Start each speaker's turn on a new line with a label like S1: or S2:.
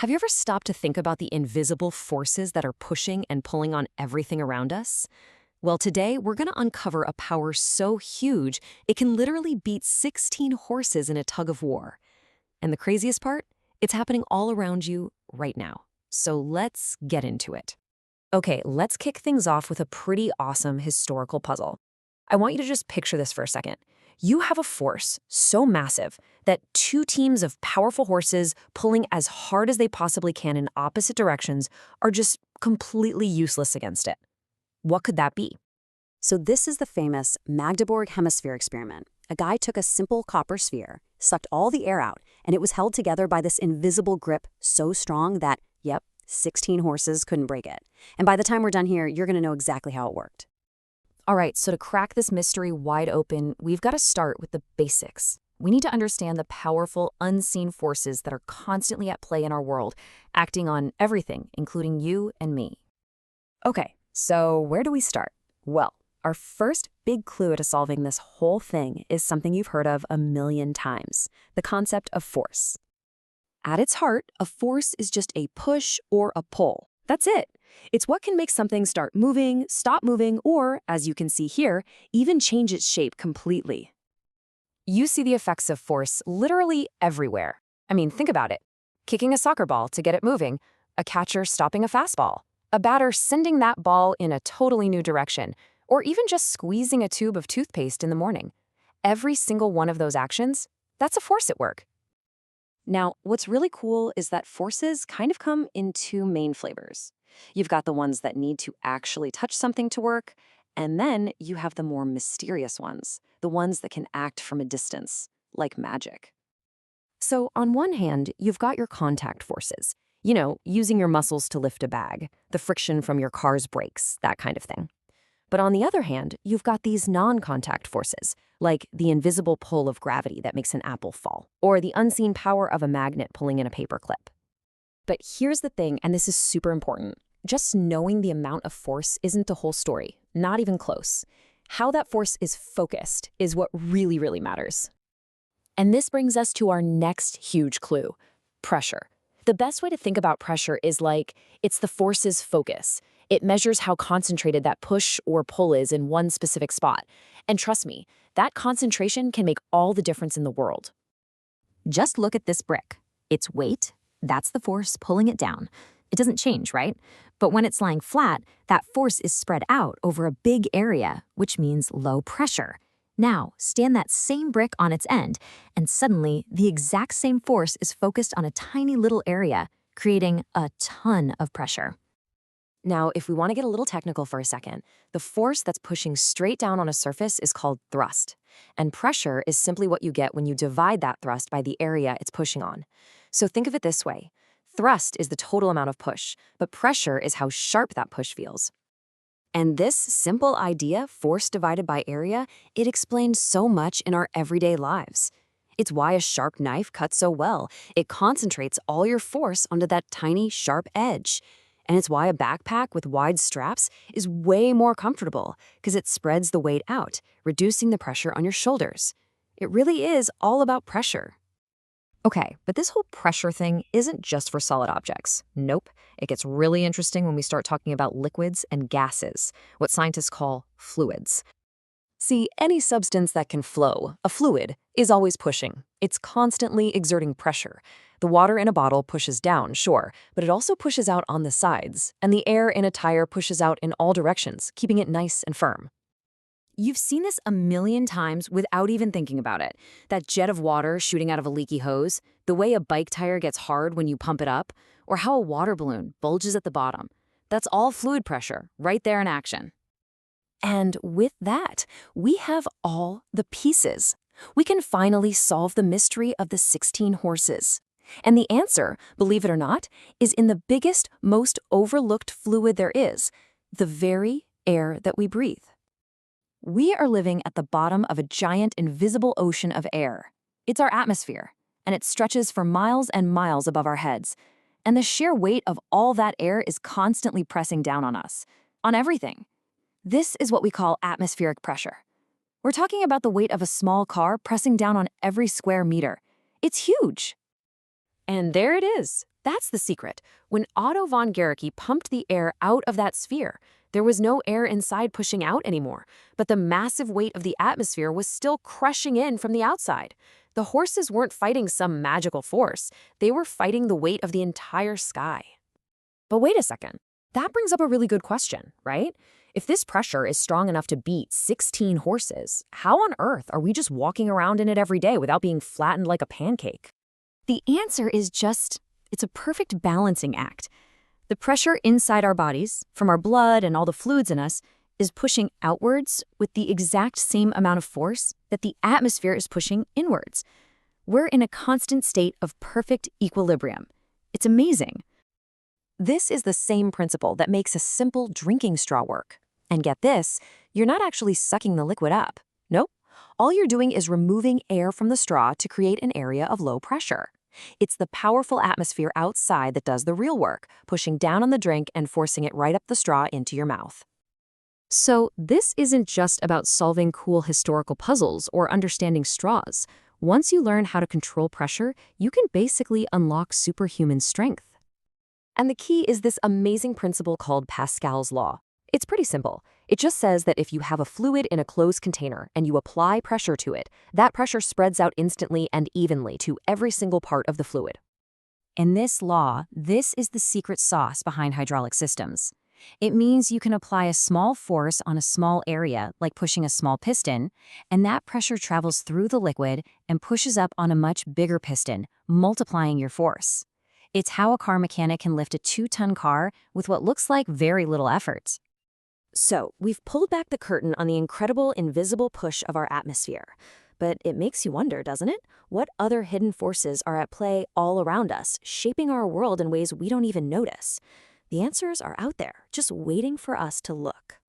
S1: Have you ever stopped to think about the invisible forces that are pushing and pulling on everything around us? Well, today we're going to uncover a power so huge it can literally beat 16 horses in a tug of war. And the craziest part? It's happening all around you right now. So let's get into it. Okay, let's kick things off with a pretty awesome historical puzzle. I want you to just picture this for a second. You have a force so massive that two teams of powerful horses pulling as hard as they possibly can in opposite directions are just completely useless against it. What could that be?
S2: So this is the famous Magdeburg hemisphere experiment. A guy took a simple copper sphere, sucked all the air out, and it was held together by this invisible grip so strong that, 16 horses couldn't break it. And by the time we're done here, you're going to know exactly how it worked.
S1: All right, so to crack this mystery wide open, we've got to start with the basics. We need to understand the powerful, unseen forces that are constantly at play in our world, acting on everything, including you and me. Okay, so where do we start? Well, our first big clue to solving this whole thing is something you've heard of a million times, the concept of force. At its heart, a force is just a push or a pull. That's it. It's what can make something start moving, stop moving, or, as you can see here, even change its shape completely. You see the effects of force literally everywhere. I mean, think about it. Kicking a soccer ball to get it moving, a catcher stopping a fastball, a batter sending that ball in a totally new direction, or even just squeezing a tube of toothpaste in the morning. Every single one of those actions, that's a force at work. Now, what's really cool is that forces kind of come in two main flavors. You've got the ones that need to actually touch something to work, and then you have the more mysterious ones, the ones that can act from a distance, like magic. So on one hand, you've got your contact forces. You know, using your muscles to lift a bag, the friction from your car's brakes, that kind of thing. But on the other hand, you've got these non-contact forces, like the invisible pull of gravity that makes an apple fall, or the unseen power of a magnet pulling in a paper clip. But here's the thing, and this is super important. Just knowing the amount of force isn't the whole story, not even close. How that force is focused is what really, really matters. And this brings us to our next huge clue, pressure. The best way to think about pressure is like it's the force's focus. It measures how concentrated that push or pull is in one specific spot. And trust me, that concentration can make all the difference in the world. Just look at this brick. Its weight, that's the force pulling it down. It doesn't change, right? But when it's lying flat, that force is spread out over a big area, which means low pressure. Now, stand that same brick on its end, and suddenly the exact same force is focused on a tiny little area, creating a ton of pressure. Now, if we want to get a little technical for a second, the force that's pushing straight down on a surface is called thrust. And pressure is simply what you get when you divide that thrust by the area it's pushing on. So think of it this way. Thrust is the total amount of push, but pressure is how sharp that push feels. And this simple idea, force divided by area, it explains so much in our everyday lives. It's why a sharp knife cuts so well. It concentrates all your force onto that tiny, sharp edge. And it's why a backpack with wide straps is way more comfortable, because it spreads the weight out, reducing the pressure on your shoulders. It really is all about pressure. Okay, but this whole pressure thing isn't just for solid objects. Nope. It gets really interesting when we start talking about liquids and gases, what scientists call fluids. See, any substance that can flow, a fluid, is always pushing. It's constantly exerting pressure. The water in a bottle pushes down, sure, but it also pushes out on the sides, and the air in a tire pushes out in all directions, keeping it nice and firm. You've seen this a million times without even thinking about it. That jet of water shooting out of a leaky hose, the way a bike tire gets hard when you pump it up, or how a water balloon bulges at the bottom. That's all fluid pressure, right there in action. And with that, we have all the pieces. We can finally solve the mystery of the 16 horses. And the answer, believe it or not, is in the biggest, most overlooked fluid there is, the very air that we breathe. We are living at the bottom of a giant invisible ocean of air. It's our atmosphere, and it stretches for miles and miles above our heads. And the sheer weight of all that air is constantly pressing down on us, on everything. This is what we call atmospheric pressure. We're talking about the weight of a small car pressing down on every square meter. It's huge. And there it is, That's the secret. When Otto von Guericke pumped the air out of that sphere, there was no air inside pushing out anymore, but the massive weight of the atmosphere was still crushing in from the outside. The horses weren't fighting some magical force, they were fighting the weight of the entire sky. But wait a second. That brings up a really good question, right? If this pressure is strong enough to beat 16 horses, how on earth are we just walking around in it every day without being flattened like a pancake? The answer is it's a perfect balancing act. The pressure inside our bodies, from our blood and all the fluids in us, is pushing outwards with the exact same amount of force that the atmosphere is pushing inwards. We're in a constant state of perfect equilibrium. It's amazing. This is the same principle that makes a simple drinking straw work. And get this, you're not actually sucking the liquid up. Nope. All you're doing is removing air from the straw to create an area of low pressure. It's the powerful atmosphere outside that does the real work, pushing down on the drink and forcing it right up the straw into your mouth. So this isn't just about solving cool historical puzzles or understanding straws. Once you learn how to control pressure, you can basically unlock superhuman strength. And the key is this amazing principle called Pascal's law. It's pretty simple. It just says that if you have a fluid in a closed container and you apply pressure to it, that pressure spreads out instantly and evenly to every single part of the fluid. In this law, this is the secret sauce behind hydraulic systems. It means you can apply a small force on a small area, like pushing a small piston, and that pressure travels through the liquid and pushes up on a much bigger piston, multiplying your force. It's how a car mechanic can lift a 2-ton car with what looks like very little effort. So, we've pulled back the curtain on the incredible invisible push of our atmosphere. But it makes you wonder, doesn't it? What other hidden forces are at play all around us, shaping our world in ways we don't even notice? The answers are out there, just waiting for us to look.